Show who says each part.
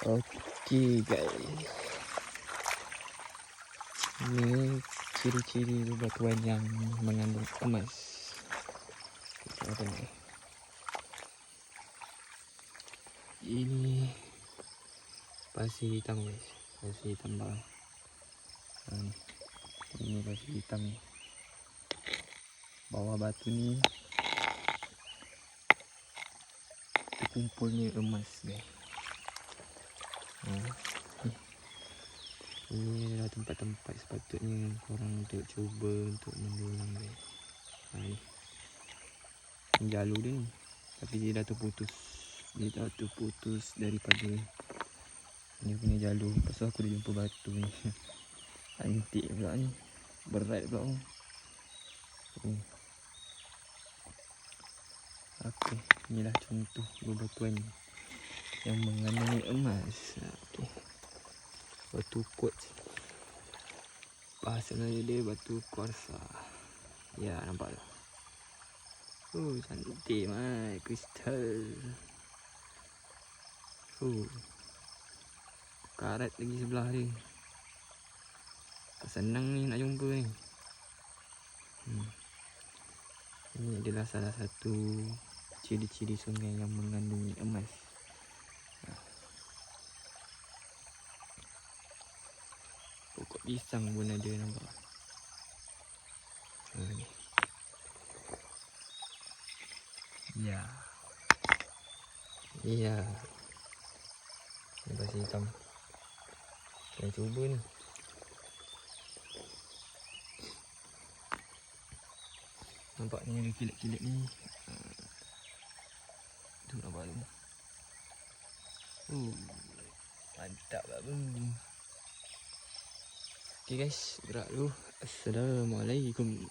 Speaker 1: Okey guys, ini ciri-ciri bebatuan yang mengandung emas. Kita apa ni? Ini pasir hitam guys, pasir hitam bawah. Ini pasir hitam ni. Bawah batu ni terkumpulnya emas guys. Ini adalah tempat-tempat sepatutnya korang untuk cuba untuk mendulang guys. Ini jalur dia ni, tapi dia dah terputus. Dia dah terputus daripada ni punya jalur. Pasal aku dah jumpa batu ni. Antik pula ni, berat pula ni. Okey, inilah contoh bebatuan yang mengandungi emas. Okey, batu quartz. Bahasa Melayu dia batu kuarsa. Ya, nampak tak? Cantik mai, kristal. Karat lagi sebelah dia. Tak senang ni nak jumpa ni. Ini adalah salah satu ciri-ciri sungai yang mengandungi emas. Pokok pisang pun ada, nampak. Ya. Ya. Ini pasir hitam. Saya cuba ni. Nampak ni ada kilat-kilat ni. Tu nampak tu. Mantap lah bang. Okay guys, gerak dulu. Assalamualaikum.